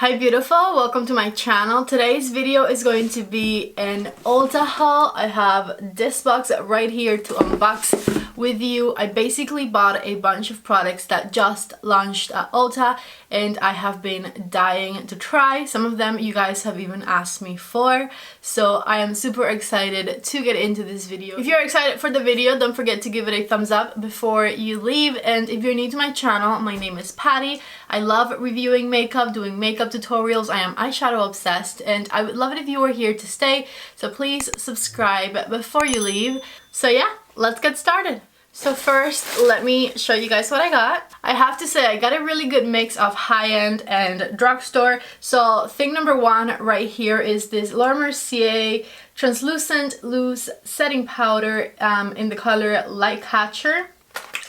Hi beautiful, welcome to my channel. Today's video is going to be an Ulta haul. I have this box right here to unbox with you. I basically bought a bunch of products that just launched at Ulta and I have been dying to try. Some of them you guys have even asked me for, so I am super excited to get into this video. If you're excited for the video, don't forget to give it a thumbs up before you leave, and if you're new to my channel, my name is Patty. I love reviewing makeup, doing makeup tutorials. I am eyeshadow obsessed and I would love it if you were here to stay, so please subscribe before you leave. So yeah, let's get started. So first, let me show you guys what I got. I have to say I got a really good mix of high-end and drugstore. So thing number one right here is this Mercier translucent loose setting powder in the color Light Catcher.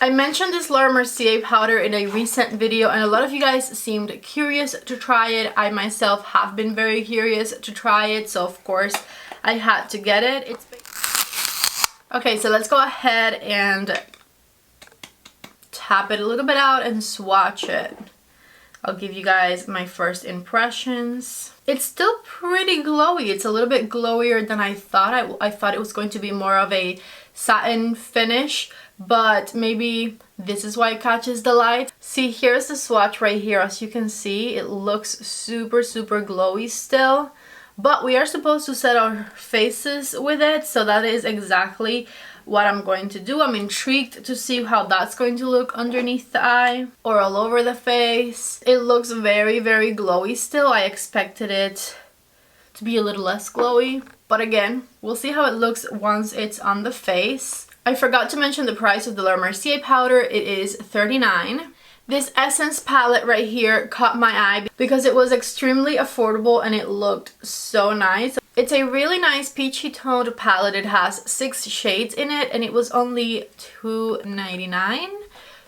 I mentioned this Mercier powder in a recent video and a lot of you guys seemed curious to try it. I myself have been very curious to try it, so of course I had to get it. Okay, so let's go ahead and tap it a little bit out and swatch it. I'll give you guys my first impressions. It's still pretty glowy. It's a little bit glowier than I thought. I thought it was going to be more of a satin finish, but maybe this is why it catches the light. See, here's the swatch right here. As you can see, it looks super glowy still, but we are supposed to set our faces with it, so that is exactly what I'm going to do. I'm intrigued to see how that's going to look underneath the eye or all over the face. It looks very glowy still. I expected it to be a little less glowy, but again, we'll see how it looks once it's on the face. I forgot to mention the price of the Mercier powder. It is $39. This Essence palette right here caught my eye because it was extremely affordable and it looked so nice. It's a really nice peachy toned palette. It has 6 shades in it and it was only $2.99.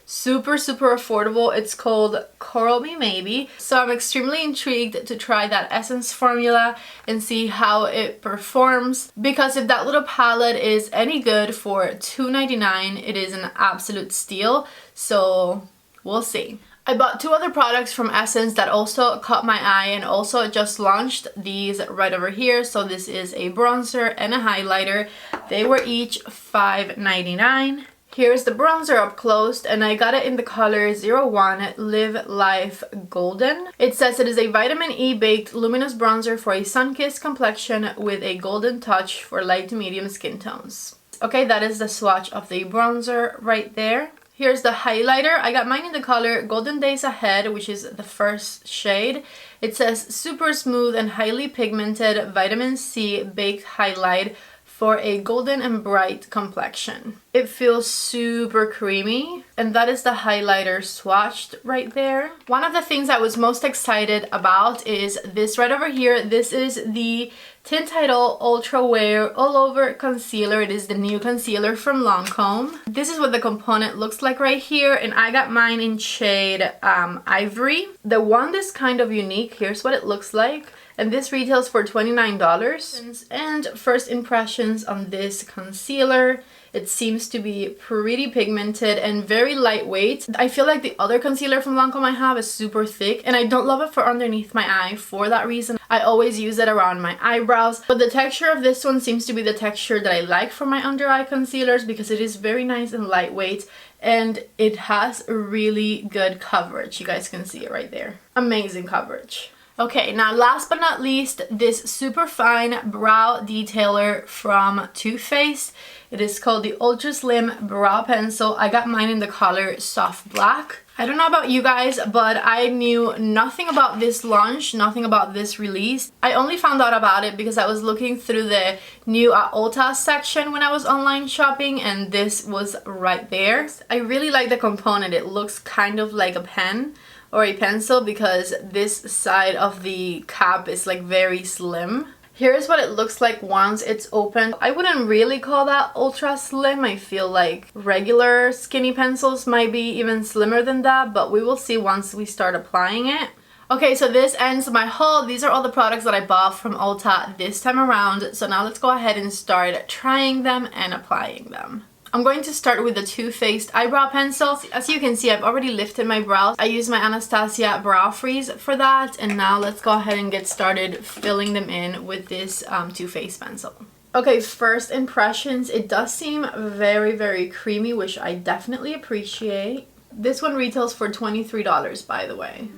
Super affordable. It's called Coral Me Maybe. So I'm extremely intrigued to try that Essence formula and see how it performs, because if that little palette is any good for $2.99, it is an absolute steal. So we'll see. I bought 2 other products from Essence that also caught my eye and also just launched these right over here. So this is a bronzer and a highlighter. They were each $5.99. Here's the bronzer up close and I got it in the color 01 Live Life Golden. It says it is a vitamin E baked luminous bronzer for a sun-kissed complexion with a golden touch for light to medium skin tones. Okay, that is the swatch of the bronzer right there. Here's the highlighter. I got mine in the color Golden Days Ahead, which is the first shade. It says super smooth and highly pigmented vitamin C baked highlight for a golden and bright complexion. It feels super creamy, and that is the highlighter swatched right there. One of the things I was most excited about is this right over here. This is the Teint Idole Ultra Wear All Over Concealer. It is the new concealer from Lancome. This is what the component looks like right here, and I got mine in shade Ivory. The wand is kind of unique. Here's what it looks like. And this retails for $29. And first impressions on this concealer. It seems to be pretty pigmented and very lightweight. I feel like the other concealer from Lancome I have is super thick and I don't love it for underneath my eye for that reason. I always use it around my eyebrows. But the texture of this one seems to be the texture that I like for my under eye concealers because it is very nice and lightweight and it has really good coverage. You guys can see it right there. Amazing coverage. Okay, now last but not least, this super fine brow detailer from Too Faced. It is called the Ultra Slim Brow Pencil. I got mine in the color Soft Black. I don't know about you guys, but I knew nothing about this launch, nothing about this release. I only found out about it because I was looking through the new Ulta section when I was online shopping, and this was right there. I really like the component. It looks kind of like a pen or a pencil because this side of the cap is like very slim. Here's what it looks like once it's open. I wouldn't really call that ultra slim. I feel like regular skinny pencils might be even slimmer than that, but we will see once we start applying it. Okay, so this ends my haul. These are all the products that I bought from Ulta this time around. So now let's go ahead and start trying them and applying them. I'm going to start with the Too Faced eyebrow pencil. As you can see, I've already lifted my brows. I used my Anastasia Brow Freeze for that. And now let's go ahead and get started filling them in with this Too Faced pencil. Okay, first impressions. It does seem very, very creamy, which I definitely appreciate. This one retails for $23, by the way.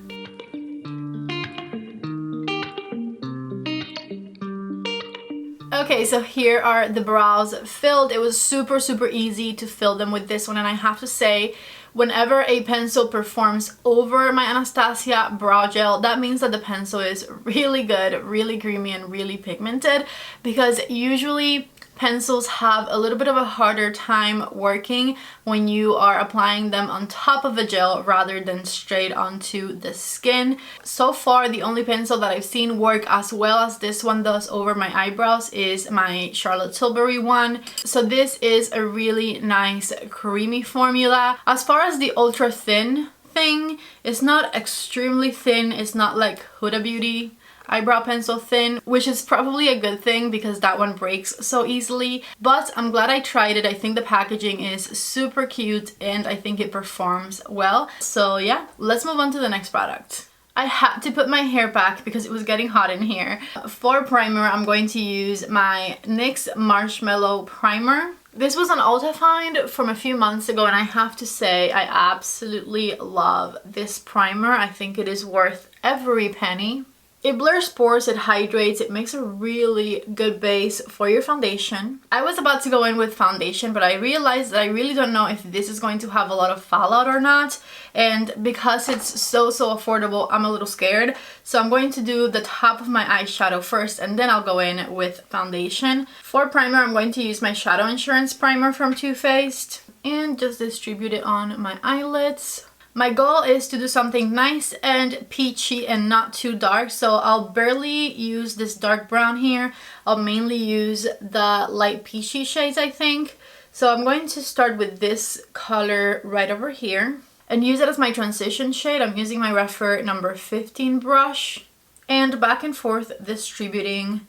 Okay, so here are the brows filled. It was super, super easy to fill them with this one, and I have to say, whenever a pencil performs over my Anastasia brow gel, that means that the pencil is really good, really creamy, and really pigmented, because usually pencils have a little bit of a harder time working when you are applying them on top of a gel rather than straight onto the skin. So far, the only pencil that I've seen work as well as this one does over my eyebrows is my Charlotte Tilbury one. So this is a really nice creamy formula. As far as the ultra thin thing, it's not extremely thin. It's not like Huda Beauty eyebrow pencil thin, which is probably a good thing because that one breaks so easily. But I'm glad I tried it. I think the packaging is super cute and I think it performs well. So yeah, let's move on to the next product. I had to put my hair back because it was getting hot in here. For primer, I'm going to use my NYX Marshmallow Primer. This was an Ulta find from a few months ago, and I have to say I absolutely love this primer. I think it is worth every penny. It blurs pores, it hydrates, it makes a really good base for your foundation. I was about to go in with foundation, but I realized that I really don't know if this is going to have a lot of fallout or not. And because it's so affordable, I'm a little scared. So I'm going to do the top of my eyeshadow first, and then I'll go in with foundation. For primer, I'm going to use my Shadow Insurance Primer from Too Faced and just distribute it on my eyelids. My goal is to do something nice and peachy and not too dark, so I'll barely use this dark brown here. I'll mainly use the light peachy shades, I think. So I'm going to start with this color right over here and use it as my transition shade. I'm using my Refer number 15 brush and back and forth distributing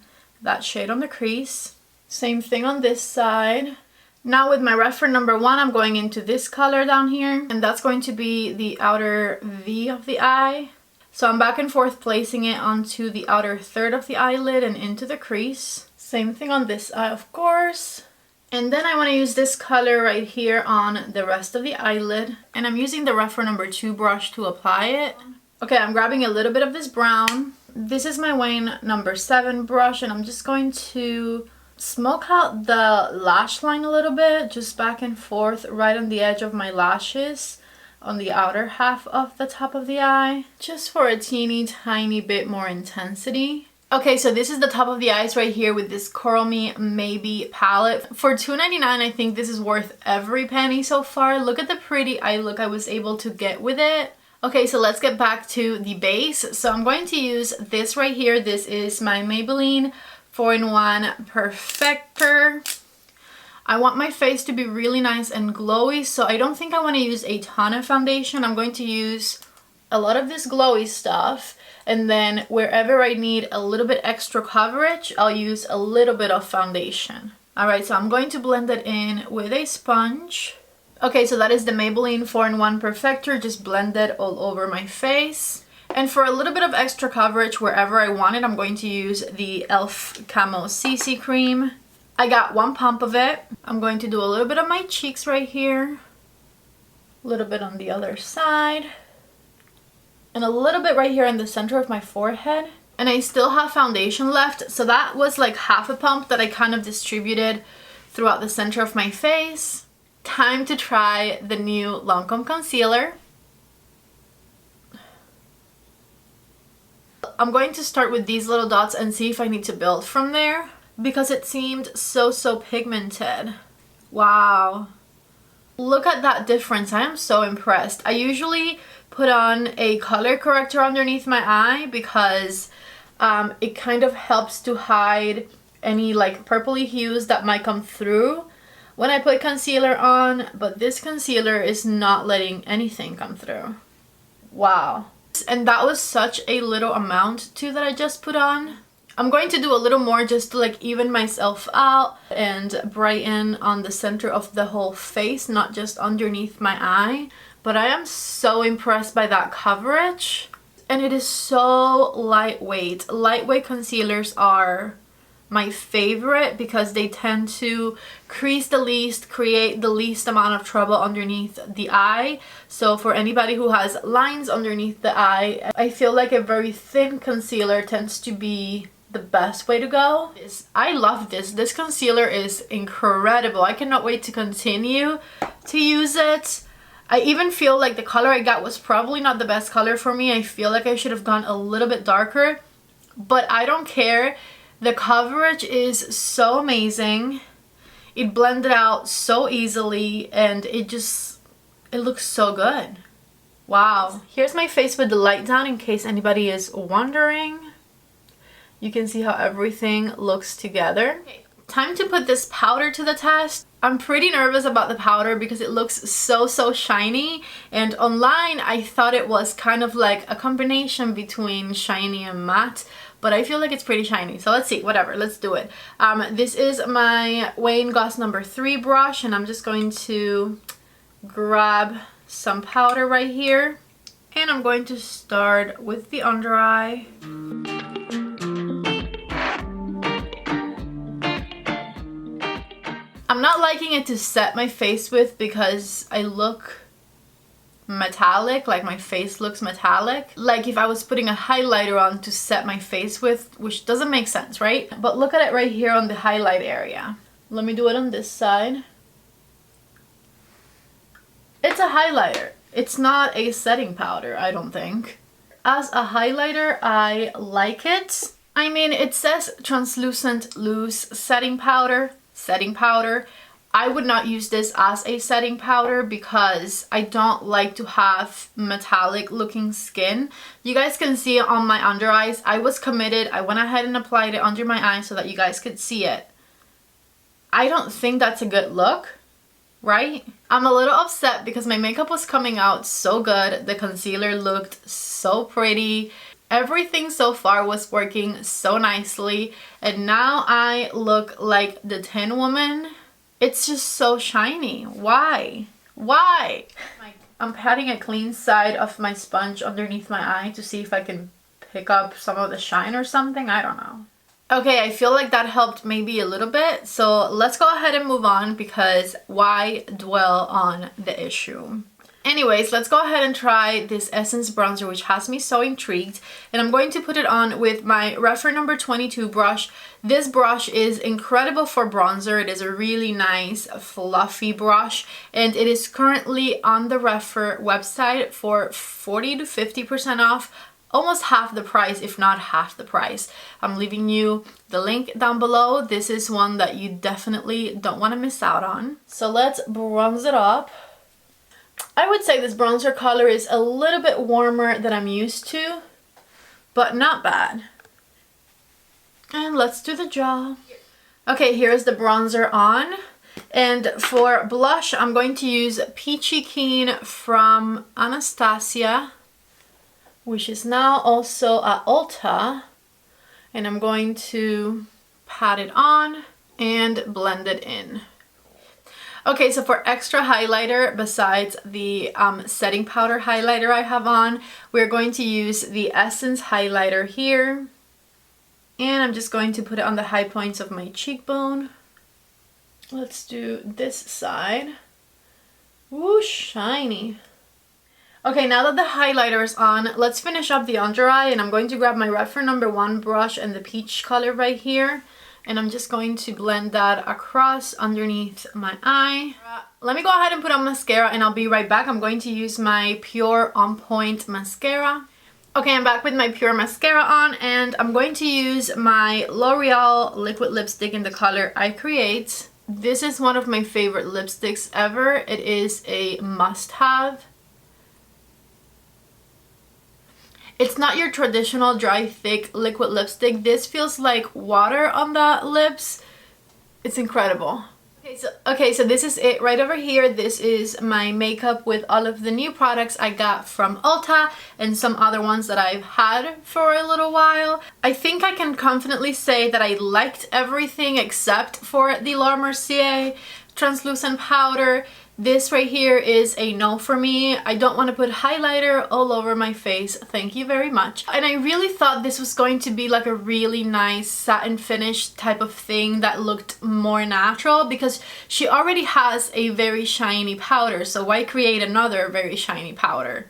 that shade on the crease. Same thing on this side. Now with my Refer number 1, I'm going into this color down here, and that's going to be the outer V of the eye. So I'm back and forth placing it onto the outer third of the eyelid and into the crease. Same thing on this eye, of course. And then I want to use this color right here on the rest of the eyelid, and I'm using the Refer number 2 brush to apply it. Okay, I'm grabbing a little bit of this brown. This is my Wayne number 7 brush, and I'm just going to smoke out the lash line a little bit, just back and forth right on the edge of my lashes on the outer half of the top of the eye, just for a teeny tiny bit more intensity. Okay, so this is the top of the eyes right here with this Coral Me Maybe palette. For $2.99, I think this is worth every penny so far. Look at the pretty eye look I was able to get with it. Okay, so let's get back to the base. So I'm going to use this right here. This is my Maybelline 4-in-1 Perfector. I want my face to be really nice and glowy, so I don't think I want to use a ton of foundation. I'm going to use a lot of this glowy stuff, and then wherever I need a little bit extra coverage, I'll use a little bit of foundation. Alright, so I'm going to blend it in with a sponge. Okay, so that is the Maybelline 4-in-1 Perfector, just blended all over my face. And for a little bit of extra coverage wherever I want it, I'm going to use the e.l.f. Camo Cc Cream. I got 1 pump of it. I'm going to do a little bit of my cheeks right here, a little bit on the other side, and a little bit right here in the center of my forehead. And I still have foundation left, so that was like half a pump that I kind of distributed throughout the center of my face. Time to try the new Lancome Concealer. I'm going to start with these little dots and see if I need to build from there, because it seemed so pigmented. Wow. Look at that difference. I am so impressed. I usually put on a color corrector underneath my eye because it kind of helps to hide any like purpley hues that might come through when I put concealer on, but this concealer is not letting anything come through. Wow. And that was such a little amount too that I just put on. I'm going to do a little more just to like even myself out and brighten on the center of the whole face, not just underneath my eye. But I am so impressed by that coverage. And it is so lightweight. Lightweight concealers are my favorite because they tend to crease the least, create the least amount of trouble underneath the eye. So for anybody who has lines underneath the eye, I feel like a very thin concealer tends to be the best way to go. I love this. This concealer is incredible. I cannot wait to continue to use it. I even feel like the color I got was probably not the best color for me. I feel like I should have gone a little bit darker, but I don't care. The coverage is so amazing. It blended out so easily and it looks so good. Wow. Here's my face with the light down in case anybody is wondering. You can see how everything looks together. Okay. Time to put this powder to the test. I'm pretty nervous about the powder because it looks so shiny, and online I thought it was kind of like a combination between shiny and matte, but I feel like it's pretty shiny. So let's see, whatever, let's do it. This is my Wayne Goss number 3 brush, and I'm just going to grab some powder right here, and I'm going to start with the under eye. I'm not liking it to set my face with because I look metallic, like my face looks metallic. Like if I was putting a highlighter on to set my face with, which doesn't make sense, right? But look at it right here on the highlight area. Let me do it on this side. It's a highlighter. It's not a setting powder, I don't think. As a highlighter, I like it. I mean, it says translucent loose setting powder. I would not use this as a setting powder because I don't like to have metallic looking skin. You guys can see it on my under eyes. I was committed. I went ahead and applied it under my eye so that you guys could see it. I don't think that's a good look, right? I'm a little upset because my makeup was coming out so good. The concealer looked so pretty. Everything so far was working so nicely, and now I look like the Tin Woman. It's just so shiny. Why? Why? I'm patting a clean side of my sponge underneath my eye to see if I can pick up some of the shine or something. I don't know. Okay, I feel like that helped maybe a little bit. So let's go ahead and move on because why dwell on the issue? Anyways, let's go ahead and try this Essence bronzer, which has me so intrigued. And I'm going to put it on with my Refer number 22 brush. This brush is incredible for bronzer. It is a really nice, fluffy brush. And it is currently on the Refer website for 40 to 50% off. Almost half the price, if not half the price. I'm leaving you the link down below. This is one that you definitely don't want to miss out on. So let's bronze it up. I would say this bronzer color is a little bit warmer than I'm used to, but not bad. And let's do the jaw. Okay, here's the bronzer on. And for blush, I'm going to use Peachy Keen from Anastasia, which is now also at Ulta. And I'm going to pat it on and blend it in. Okay, so for extra highlighter, besides the setting powder highlighter I have on, we're going to use the Essence highlighter here. And I'm just going to put it on the high points of my cheekbone. Let's do this side. Woo, shiny. Okay, now that the highlighter is on, let's finish up the under eye. And I'm going to grab my Refer number 1 brush and the peach color right here. And I'm just going to blend that across underneath my eye. Let me go ahead and put on mascara and I'll be right back. I'm going to use my Pure On Point mascara. Okay, I'm back with my Pure mascara on and I'm going to use my L'Oreal liquid lipstick in the color I Create. This is one of my favorite lipsticks ever. It is a must-have. It's not your traditional dry, thick liquid lipstick. This feels like water on the lips. It's incredible. Okay, so this is it right over here. This is my makeup with all of the new products I got from Ulta and some other ones that I've had for a little while. I think I can confidently say that I liked everything except for the Mercier translucent powder. This right here is a no for me. I don't want to put highlighter all over my face. Thank you very much. And I really thought this was going to be like a really nice satin finish type of thing that looked more natural, because she already has a very shiny powder, so why create another very shiny powder?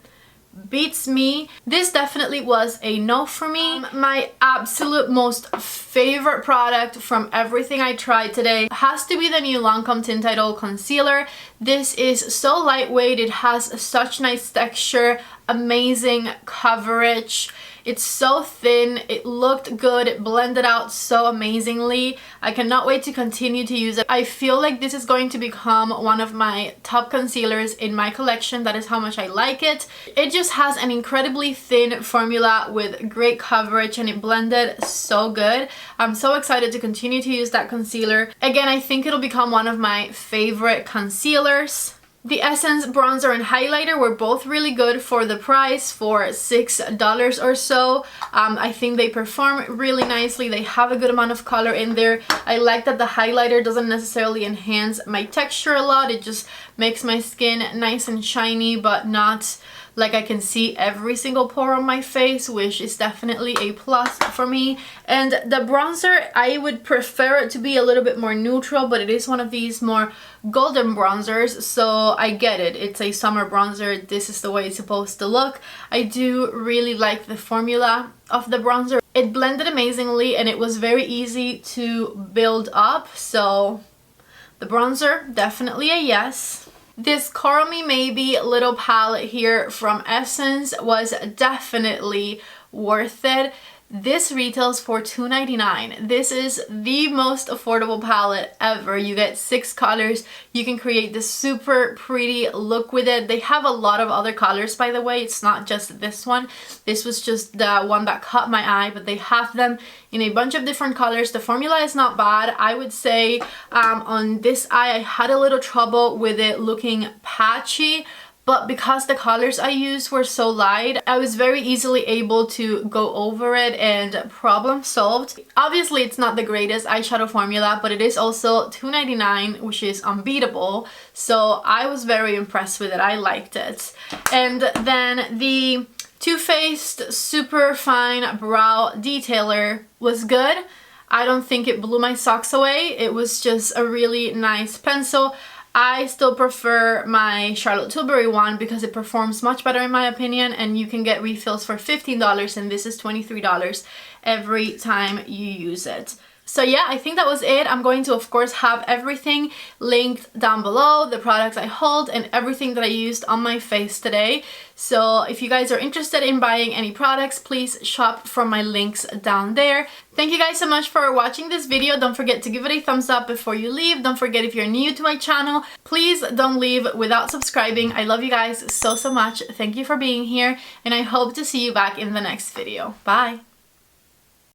Beats me. This definitely was a no for me. My absolute most favorite product from everything I tried today has to be the new Lancome Teint Idole Concealer. This is so lightweight, it has such nice texture, amazing coverage. It's so thin, it looked good, it blended out so amazingly. I cannot wait to continue to use it. I feel like this is going to become one of my top concealers in my collection. That is how much I like it. It just has an incredibly thin formula with great coverage and it blended so good. I'm so excited to continue to use that concealer. Again, I think it'll become one of my favorite concealers. The Essence bronzer and highlighter were both really good for the price, for $6 or so. I think they perform really nicely. They have a good amount of color in there. I like that the highlighter doesn't necessarily enhance my texture a lot. It just makes my skin nice and shiny, but not like I can see every single pore on my face, which is definitely a plus for me. And the bronzer, I would prefer it to be a little bit more neutral, but it is one of these more golden bronzers, so I get it. It's a summer bronzer. This is the way it's supposed to look. I do really like the formula of the bronzer. It blended amazingly and it was very easy to build up, so the bronzer, definitely a yes. This Call Me Maybe little palette here from Essence was definitely worth it. This retails for $2.99. This is the most affordable palette ever. You get 6 colors. You can create this super pretty look with it. They have a lot of other colors, by the way. It's not just this one. This was just the one that caught my eye, but they have them in a bunch of different colors. The formula is not bad. I would say on this eye, I had a little trouble with it looking patchy, but because the colors I used were so light, I was very easily able to go over it and problem solved. Obviously, it's not the greatest eyeshadow formula, but it is also $2.99, which is unbeatable. So I was very impressed with it. I liked it. And then the Too Faced Super Fine Brow Detailer was good. I don't think it blew my socks away. It was just a really nice pencil. I still prefer my Charlotte Tilbury one because it performs much better in my opinion, and you can get refills for $15 and this is $23 every time you use it. So yeah, I think that was it. I'm going to, of course, have everything linked down below, the products I hold and everything that I used on my face today. So if you guys are interested in buying any products, please shop from my links down there. Thank you guys so much for watching this video. Don't forget to give it a thumbs up before you leave. Don't forget, if you're new to my channel, please don't leave without subscribing. I love you guys so much. Thank you for being here and I hope to see you back in the next video. Bye!